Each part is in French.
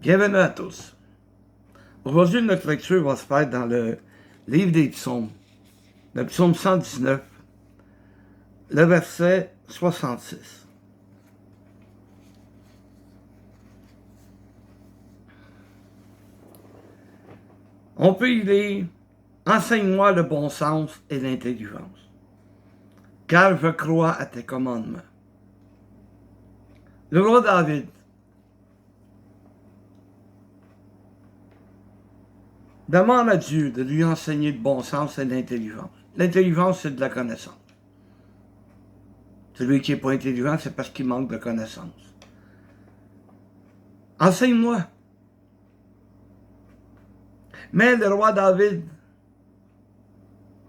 Bienvenue à tous. Aujourd'hui, notre lecture va se faire dans le livre des psaumes, le psaume 119, le verset 66. On peut y lire « Enseigne-moi le bon sens et l'intelligence, car je crois à tes commandements. » Le roi David demande à Dieu de lui enseigner le bon sens et l'intelligence. L'intelligence, c'est de la connaissance. Celui qui n'est pas intelligent, c'est parce qu'il manque de connaissance. Enseigne-moi. Mais le roi David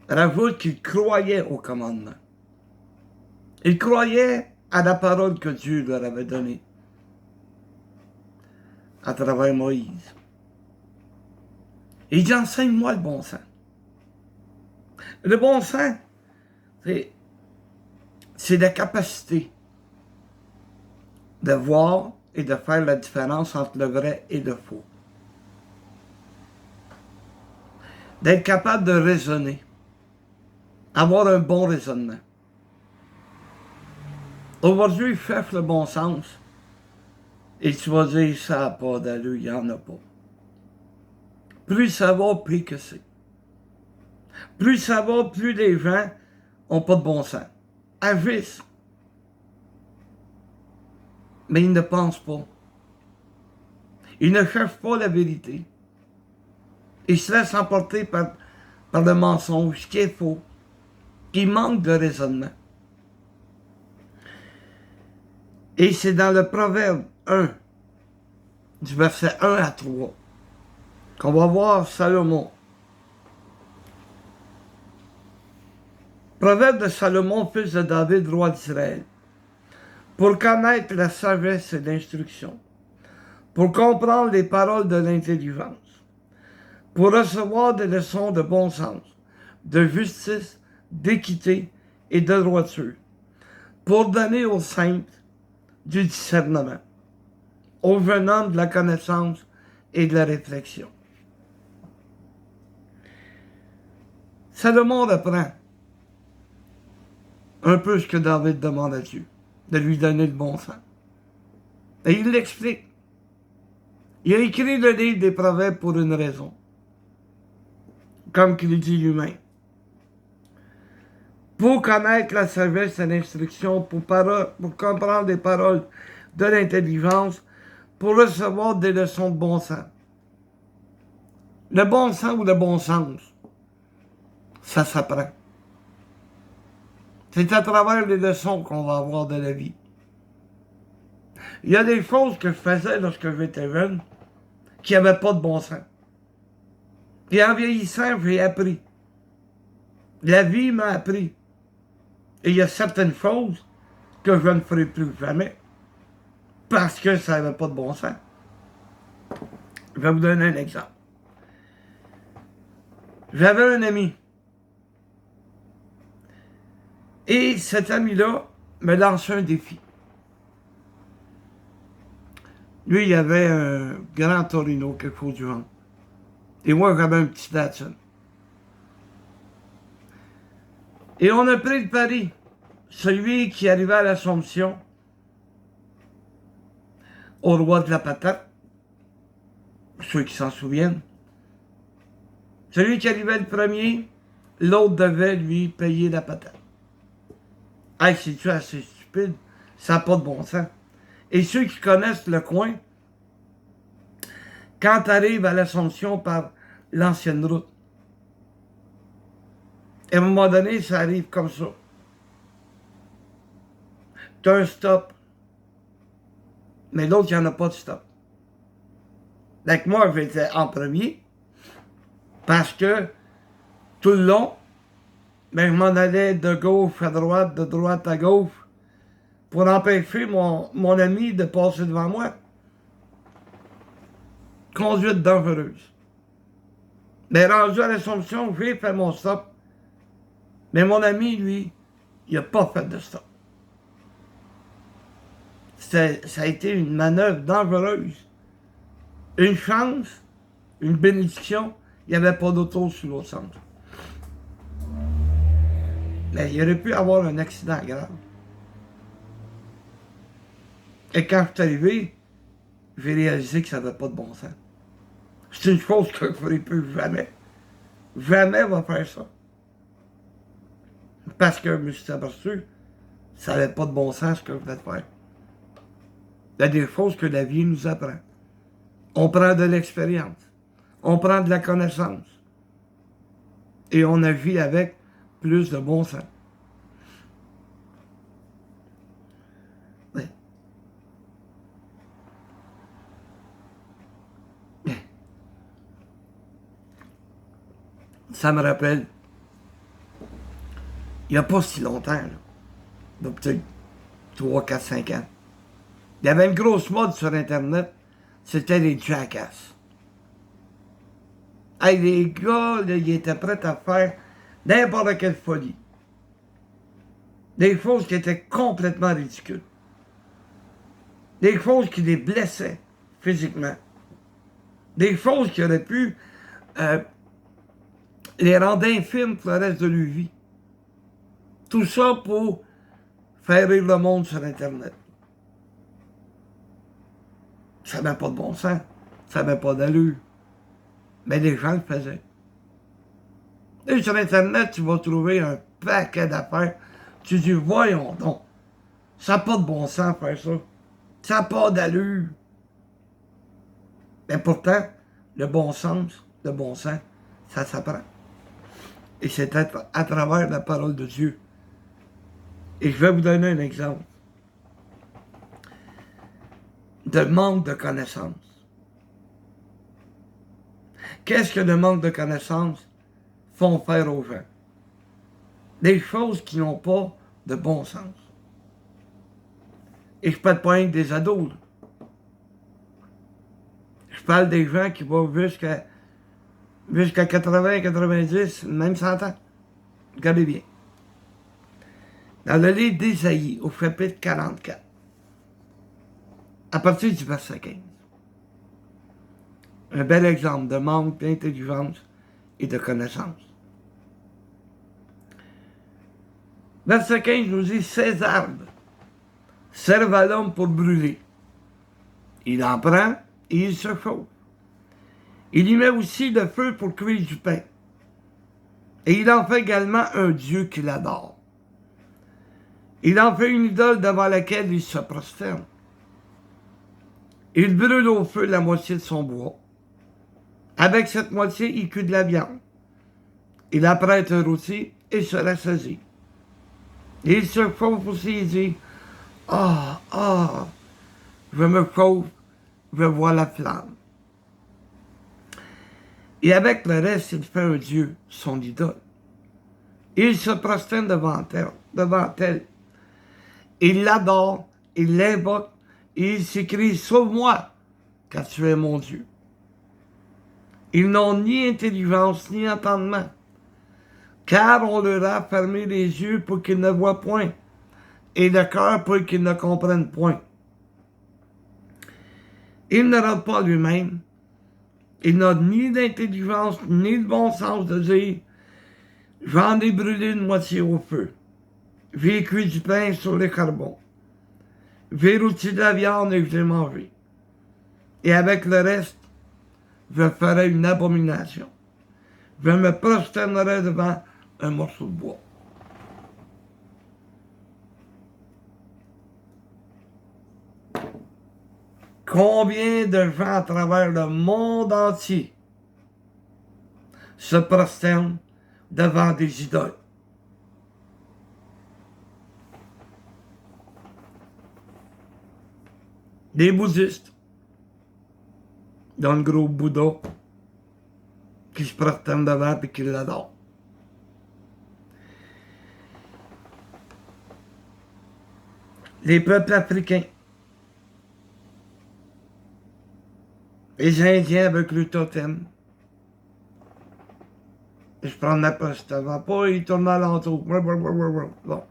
rajoute qu'il croyait au commandement. Il croyait à la parole que Dieu leur avait donnée à travers Moïse. Il dit, enseigne-moi le bon sens. Le bon sens, c'est la capacité de voir et de faire la différence entre le vrai et le faux. D'être capable de raisonner, avoir un bon raisonnement. Aujourd'hui, cherche le bon sens et tu vas dire, ça n'a pas d'allure, il n'y en a pas. Plus ça va, plus que c'est. Plus ça va, plus les gens n'ont pas de bon sens. Agissent. Mais ils ne pensent pas. Ils ne cherchent pas la vérité. Ils se laissent emporter par le mensonge, ce qui est faux. Ils manquent de raisonnement. Et c'est dans le Proverbe 1, du verset 1 à 3, qu'on va voir Salomon. Proverbe de Salomon, fils de David, roi d'Israël. Pour connaître la sagesse et l'instruction, pour comprendre les paroles de l'intelligence, pour recevoir des leçons de bon sens, de justice, d'équité et de droiture, pour donner aux saintes du discernement, aux jeunes hommes de la connaissance et de la réflexion. Salomon reprend un peu ce que David demande à Dieu, de lui donner le bon sens. Et il l'explique. Il a écrit le livre des Proverbes pour une raison, comme qu'il dit lui-même. Pour connaître la sagesse et l'instruction, pour comprendre les paroles de l'intelligence, pour recevoir des leçons de bon sens. Le bon sens ou le bon sens, ça s'apprend. C'est à travers les leçons qu'on va avoir de la vie. Il y a des choses que je faisais lorsque j'étais jeune qui n'avaient pas de bon sens. Et en vieillissant, j'ai appris. La vie m'a appris. Et il y a certaines choses que je ne ferai plus jamais parce que ça n'avait pas de bon sens. Je vais vous donner un exemple. J'avais un ami. Et cet ami-là me lançait un défi. Lui, il avait un grand Torino, quelque chose du genre. Et moi, j'avais un petit Datsun. Et on a pris le pari. Celui qui arrivait à l'Assomption, au roi de la patate, ceux qui s'en souviennent, celui qui arrivait le premier, l'autre devait lui payer la patate. Hey, c'est-tu assez stupide? Ça n'a pas de bon sens. Et ceux qui connaissent le coin, quand tu arrives à l'Assomption par l'ancienne route, à un moment donné, ça arrive comme ça. Tu as un stop, mais l'autre, il n'y en a pas de stop. Donc moi, j'étais en premier, parce que tout le long, ben, je m'en allais de gauche à droite, de droite à gauche, pour empêcher mon ami de passer devant moi. Conduite dangereuse. Mais rendu à l'Assomption, j'ai fait mon stop. Mais mon ami, lui, il n'a pas fait de stop. Ça a été une manœuvre dangereuse. une chance, une bénédiction, il n'y avait pas d'auto sur l'autre centre. Mais il aurait pu avoir un accident grave. Et quand je suis arrivé, j'ai réalisé que ça n'avait pas de bon sens. C'est une chose que je ne ferai plus jamais. Jamais va faire ça. Parce que je me suis aperçu, ça n'avait pas de bon sens ce que je venais de faire. Il y a des choses que la vie nous apprend. On prend de l'expérience. On prend de la connaissance. Et on agit avec plus de bon sens. Oui. Ça me rappelle, il n'y a pas si longtemps, là, donc peut-être 3, 4, 5 ans, il y avait une grosse mode sur Internet, c'était les jackass. Hey, les gars, là, ils étaient prêts à faire n'importe quelle folie. Des choses qui étaient complètement ridicules. Des choses qui les blessaient physiquement. Des choses qui auraient pu les rendre infimes pour le reste de leur vie. Tout ça pour faire rire le monde sur Internet. Ça n'a pas de bon sens. Ça n'a pas d'allure. Mais les gens le faisaient. Et sur Internet, tu vas trouver un paquet d'affaires. Tu dis, voyons donc. Ça n'a pas de bon sens faire ça. Ça n'a pas d'allure. Mais pourtant, le bon sens, ça s'apprend. Et c'est à travers la parole de Dieu. Et je vais vous donner un exemple de manque de connaissances. Qu'est-ce que le manque de connaissances font faire aux gens? Des choses qui n'ont pas de bon sens. Et je parle pas rien des ados. Là. Je parle des gens qui vont jusqu'à 80, 90, même 100 ans. Regardez bien. Dans le livre d'Ésaïe, au chapitre 44, à partir du verset 15, un bel exemple de manque d'intelligence et de connaissance. Verset 15 nous dit, ces arbres servent à l'homme pour brûler. Il en prend et il se chauffe. Il y met aussi le feu pour cuire du pain. Et il en fait également un Dieu qu'il adore. Il en fait une idole devant laquelle il se prosterne. Il brûle au feu la moitié de son bois. Avec cette moitié, il cuit de la viande. Il apprête un rôti et se rassasie. Et il se chauffe aussi et dit, je me chauffe, je vois la flamme. Et avec le reste, il fait un Dieu, son idole. Il se prosterne devant elle. Il l'adore, il l'invoque, et il s'écrie, sauve-moi, car tu es mon Dieu. Ils n'ont ni intelligence ni entendement, car on leur a fermé les yeux pour qu'ils ne voient point, et le cœur pour qu'ils ne comprennent point. Il ne rate pas lui-même, il n'a ni d'intelligence ni de bon sens de dire, j'en ai brûlé une moitié au feu, j'ai cuit du pain sur les charbons, j'ai rôti de la viande et je l'ai mangé. Et avec le reste, je ferai une abomination. Je me prosternerai devant un morceau de bois. Combien de gens à travers le monde entier se prosternent devant des idoles? Des bouddhistes, dont le gros Bouddha, qui se prosternent devant et qui l'adorent. Les peuples africains, les Indiens avec le totem. Je prends la poste avant pas, ils tournent alentour. Bon.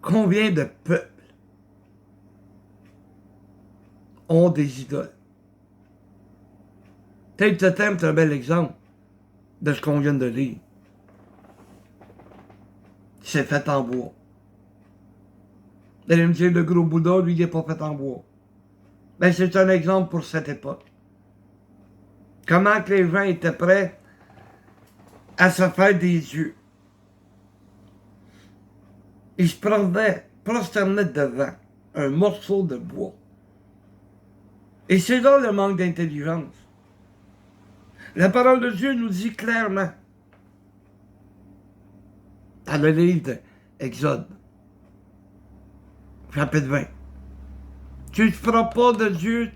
Combien de peuples ont des idoles. Tel Totem, c'est un bel exemple de ce qu'on vient de lire. C'est fait en bois. Vous allez me dire, le gros Bouddha, lui, il n'est pas fait en bois. Ben, c'est un exemple pour cette époque. Comment que les gens étaient prêts à se faire des yeux. Ils se prosternaient devant un morceau de bois. Et c'est là le manque d'intelligence. La parole de Dieu nous dit clairement, dans le livre d'Exode, chapitre 20, tu ne feras pas de Dieu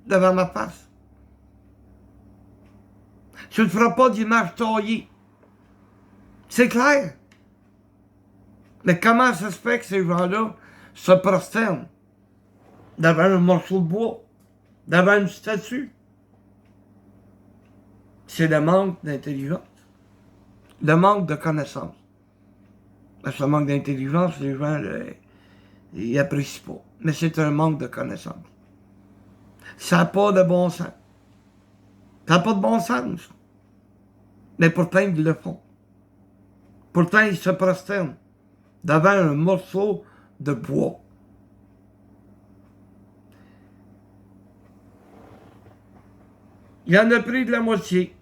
devant ma face. Tu ne feras pas d'image taillée. C'est clair. Mais comment ça se fait que ces gens-là se prosternent devant un morceau de bois, devant une statue? C'est le manque d'intelligence, le manque de connaissance. Parce que le manque d'intelligence, les gens ils apprécient pas. Mais c'est un manque de connaissance. Ça n'a pas de bon sens. Ça n'a pas de bon sens. Mais pourtant, ils le font. Pourtant, ils se prosternent devant un morceau de bois. Il en a pris de la moitié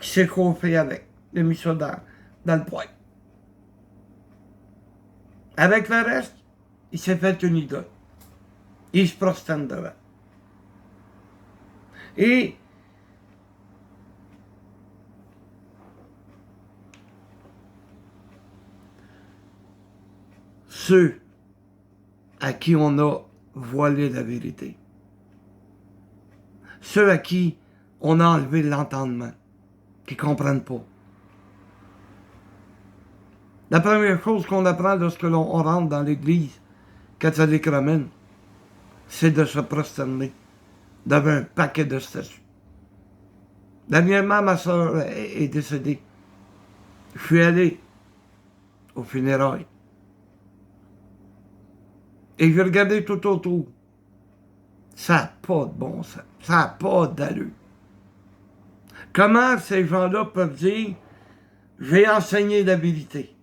qui s'est chauffé avec. Il a mis ça dans le poêle. Avec le reste, il s'est fait une idole. Il se prosterne devant. Et ceux à qui on a voilé la vérité, ceux à qui on a enlevé l'entendement, qui ne comprennent pas. La première chose qu'on apprend lorsque l'on rentre dans l'église catholique romaine, c'est de se prosterner devant un paquet de statues. Dernièrement, ma soeur est décédée. Je suis allé aux funérailles. Et j'ai regardé tout autour. Ça n'a pas de bon sens. Ça n'a pas d'allure. Comment ces gens-là peuvent dire « J'ai enseigné la vérité »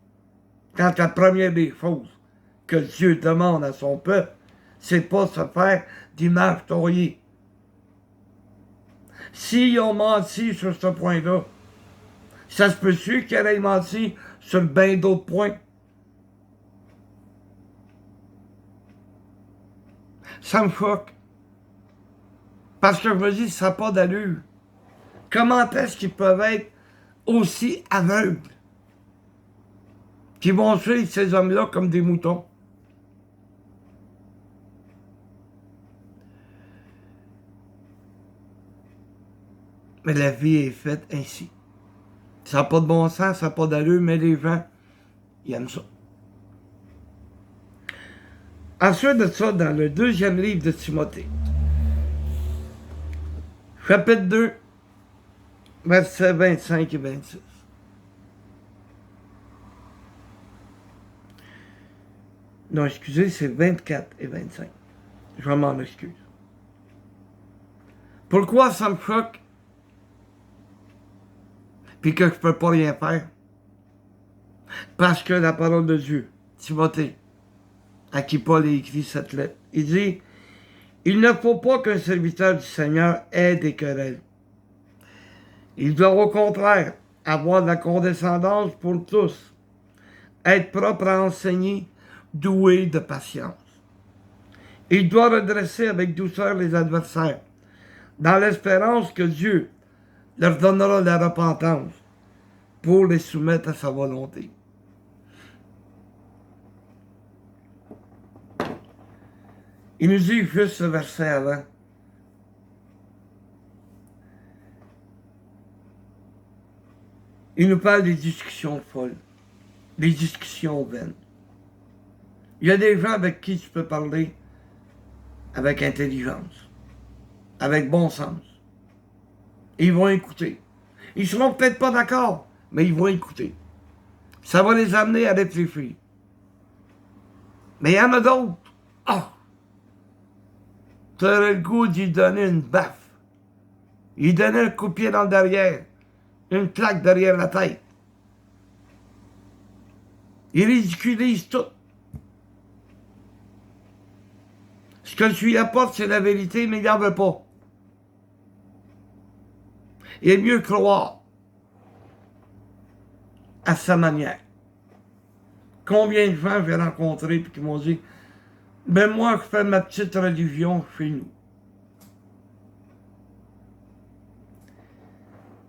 quand la première des choses que Dieu demande à son peuple, c'est pas se faire d'image taillée. S'ils ont menti sur ce point-là, ça se peut-tu qu'ils aient menti sur bien d'autres points? Ça me choque. Parce que je me dis, ça n'a pas d'allure. Comment est-ce qu'ils peuvent être aussi aveugles? Qui vont suivre ces hommes-là comme des moutons? Mais la vie est faite ainsi. Ça n'a pas de bon sens, ça n'a pas d'allure, mais les gens, ils aiment ça. Ensuite de ça, dans le deuxième livre de Timothée, chapitre 2, versets 25 et 26. Non, excusez, c'est 24 et 25. Je m'en excuse. Pourquoi ça me choque? Puis que je ne peux pas rien faire? Parce que la parole de Dieu, Timothée, à qui Paul a écrit cette lettre, il dit, il ne faut pas qu'un serviteur du Seigneur ait des querelles. Il doit au contraire avoir de la condescendance pour tous, être propre à enseigner, doué de patience. Il doit redresser avec douceur les adversaires, dans l'espérance que Dieu leur donnera la repentance pour les soumettre à sa volonté. Il nous dit juste ce verset avant. Il nous parle des discussions folles, des discussions vaines. Il y a des gens avec qui tu peux parler avec intelligence, avec bon sens. Ils vont écouter. Ils seront peut-être pas d'accord, mais ils vont écouter. Ça va les amener à réfléchir. Mais il y en a d'autres. Ah! tu aurais le goût d'y donner une baffe. Il donnait un coup de pied dans le derrière, une claque derrière la tête. Il ridiculise tout. Ce que je lui apporte, c'est la vérité, mais il n'en veut pas. Il est mieux croire à sa manière. Combien de gens j'ai rencontrés et qui m'ont dit, ben moi, je fais ma petite religion chez nous.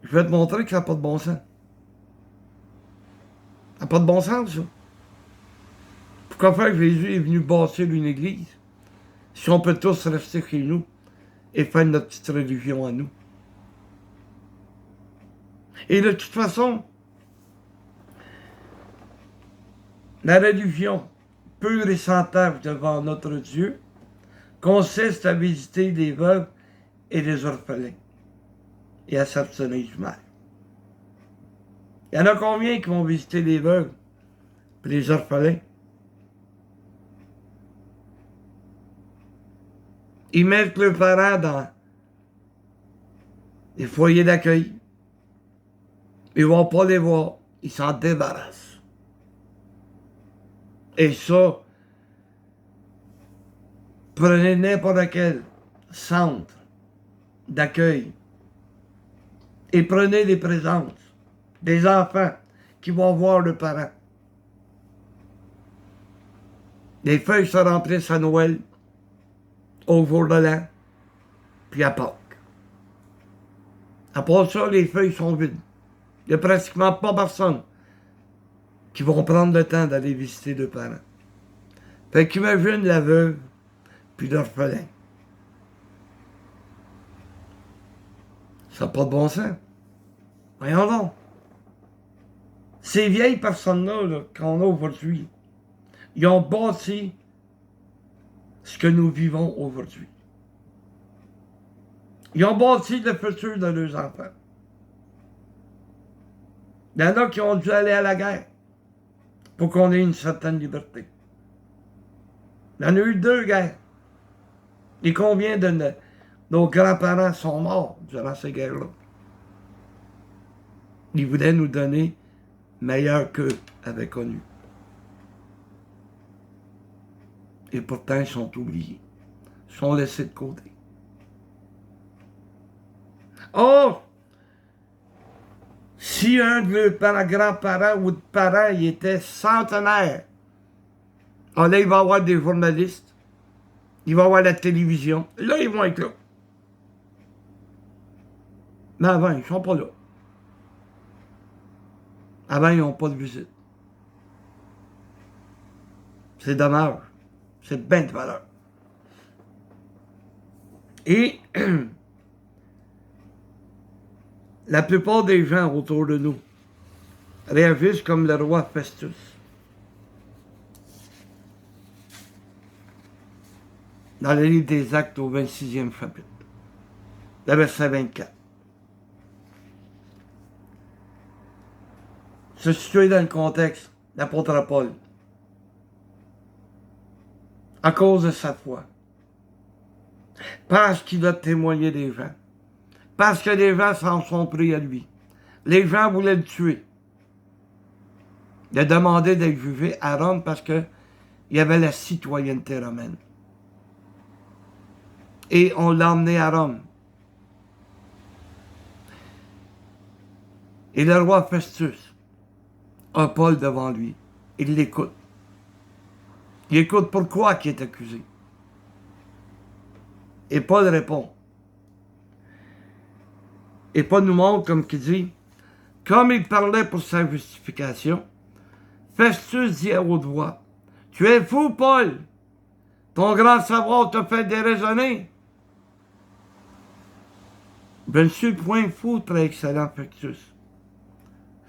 Je vais te montrer que ça n'a pas de bon sens. Ça n'a pas de bon sens, ça. Pourquoi faire que Jésus est venu bâtir une église si on peut tous rester chez nous et faire notre petite religion à nous? Et de toute façon, la religion pure et sans tache devant notre Dieu consiste à visiter les veuves et les orphelins et à s'abstenir du mal. Il y en a combien qui vont visiter les veuves et les orphelins? Ils mettent leurs parents dans les foyers d'accueil. Ils ne vont pas les voir. Ils s'en débarrassent. Et ça, prenez n'importe quel centre d'accueil et prenez les présences des enfants qui vont voir leurs parents. Les feuilles se remplissent à Noël, au jour de l'an, puis à Pâques. À part ça, les feuilles sont vides. Il n'y a pratiquement pas personne qui vont prendre le temps d'aller visiter leurs parents. Fait qu'imagine la veuve puis l'orphelin. Ça n'a pas de bon sens. Voyons donc. Ces vieilles personnes-là qu'on a aujourd'hui, ils ont bâti ce que nous vivons aujourd'hui. Ils ont bâti le futur de leurs enfants. Il y en a qui ont dû aller à la guerre pour qu'on ait une certaine liberté. Il y en a eu 2 guerres. Et combien de nos grands-parents sont morts durant ces guerres-là? Ils voulaient nous donner meilleur qu'eux avaient connu. Et pourtant, ils sont oubliés. Ils sont laissés de côté. Or, si un de leurs grands-parents ou de parents il était centenaire, là, il va y avoir des journalistes, il va y avoir la télévision. Là, ils vont être là. Mais avant, ils ne sont pas là. Avant, ils n'ont pas de visite. C'est dommage. C'est bien de valeur. Et la plupart des gens autour de nous réagissent comme le roi Festus. Dans le livre des Actes au 26e chapitre, le verset 24. Se situer dans le contexte, l'apôtre Paul, à cause de sa foi, parce qu'il a témoigné des gens, parce que les gens s'en sont pris à lui. Les gens voulaient le tuer. Il a demandé d'être jugé à Rome parce qu'il y avait la citoyenneté romaine. Et on l'a emmené à Rome. Et le roi Festus a Paul devant lui. Il l'écoute. Il écoute pourquoi il est accusé. Et Paul répond. Et Paul nous montre, comme qu'il dit, comme il parlait pour sa justification, Festus dit à haute voix, « Tu es fou, Paul! Ton grand savoir t'a fait déraisonner. » Je ne suis point fou, très excellent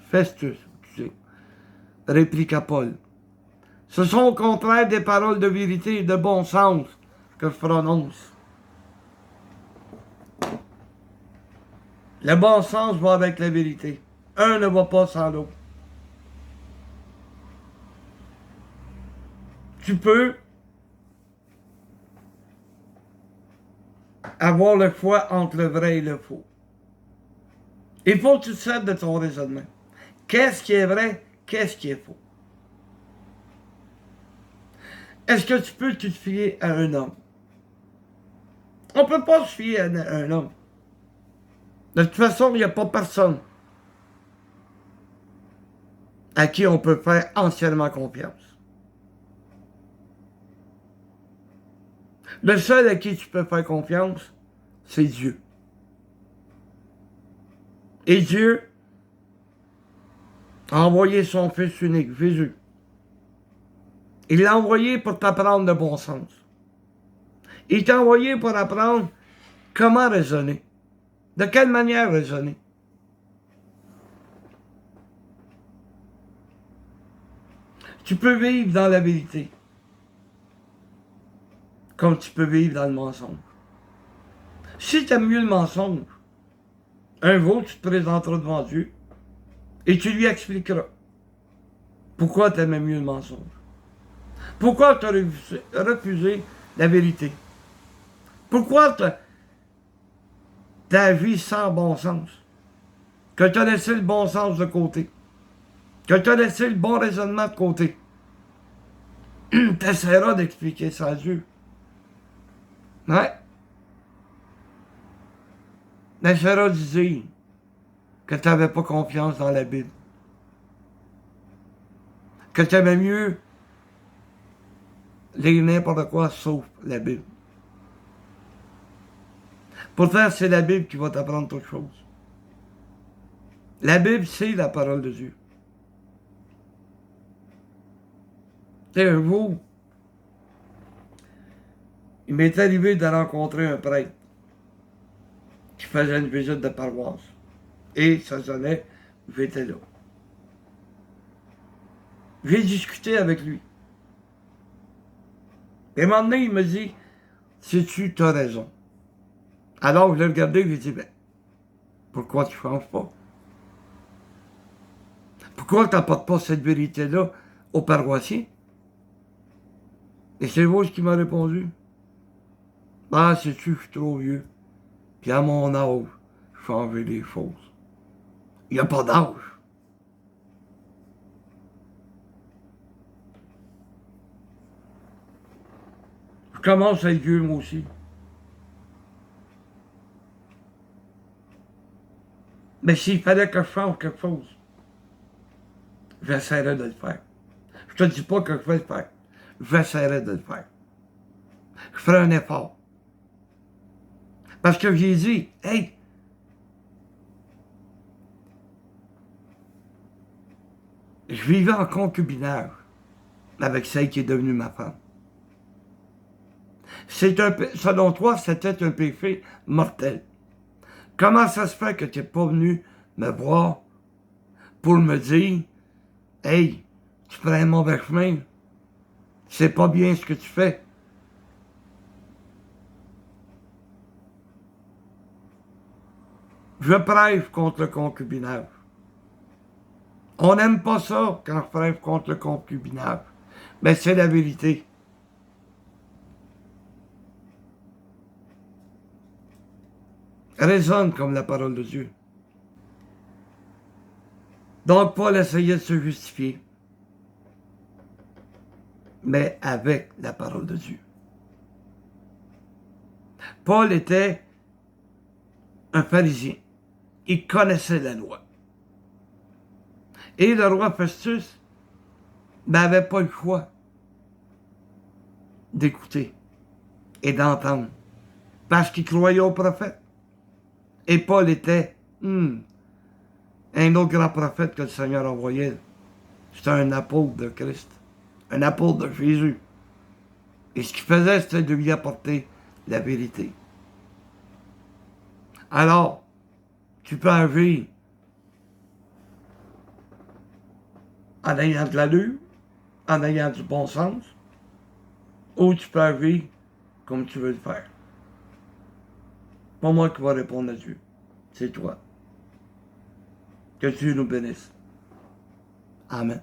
Festus, répliqua Paul. Ce sont au contraire des paroles de vérité et de bon sens que je prononce. Le bon sens va avec la vérité. Un ne va pas sans l'autre. Tu peux avoir le choix entre le vrai et le faux. Il faut que tu te sers de ton raisonnement. Qu'est-ce qui est vrai? Qu'est-ce qui est faux? Est-ce que tu peux te fier à un homme? On ne peut pas se fier à un homme. De toute façon, il n'y a pas personne à qui on peut faire entièrement confiance. Le seul à qui tu peux faire confiance, c'est Dieu. Et Dieu a envoyé son Fils unique, Jésus. Il l'a envoyé pour t'apprendre le bon sens. Il t'a envoyé pour apprendre comment raisonner. De quelle manière raisonner. Tu peux vivre dans la vérité, comme tu peux vivre dans le mensonge. Si tu aimes mieux le mensonge, un jour tu te présenteras devant Dieu et tu lui expliqueras pourquoi tu aimais mieux le mensonge. Pourquoi tu as refusé la vérité. Pourquoi ta vie sans bon sens. Que tu as laissé le bon sens de côté. Que tu as laissé le bon raisonnement de côté. Tu essaieras d'expliquer ça à Dieu. Ouais. Tu essaieras de dire que tu n'avais pas confiance dans la Bible. Que tu aimais mieux lire n'importe quoi sauf la Bible. Pourtant, c'est la Bible qui va t'apprendre toutes choses. La Bible, c'est la parole de Dieu. Et un jour, il m'est arrivé de rencontrer un prêtre qui faisait une visite de paroisse. Et ça sonnait, j'étais là. J'ai discuté avec lui. Et à un moment donné, il me dit, sais-tu, tu as raison. Alors, je l'ai regardé et je lui ai dit, ben, pourquoi tu ne changes pas? Pourquoi tu n'apportes pas cette vérité-là aux paroissiens? Et c'est vous qui m'a répondu. Ah, sais-tu, je suis trop vieux. Puis à mon âge, changer les choses. Il n'y a pas d'âge. Je commence à être vieux, moi aussi. Mais s'il fallait que je change quelque chose, j'essaierais de le faire. Je te dis pas que je vais le faire. J'essaierais de le faire. Je ferai un effort. Parce que j'ai dit, hey, je vivais en concubinage avec celle qui est devenue ma femme. Selon toi, c'était un péché mortel. Comment ça se fait que tu n'es pas venu me voir pour me dire, hey, tu prends un mauvais chemin, c'est pas bien ce que tu fais. Je prêche contre le concubinage. On n'aime pas ça quand je prêche contre le concubinage. Mais c'est la vérité. Raisonne comme la parole de Dieu. Donc Paul essayait de se justifier, mais avec la parole de Dieu. Paul était un pharisien. Il connaissait la loi. Et le roi Festus n'avait pas le choix d'écouter et d'entendre, parce qu'il croyait au prophète. Et Paul était un autre grand prophète que le Seigneur envoyait. C'était un apôtre de Christ, un apôtre de Jésus. Et ce qu'il faisait, c'était de lui apporter la vérité. Alors, tu peux agir en ayant de l'allure, en ayant du bon sens, ou tu peux agir comme tu veux le faire. Pas moi qui va répondre à Dieu, c'est toi. Que Dieu nous bénisse. Amen.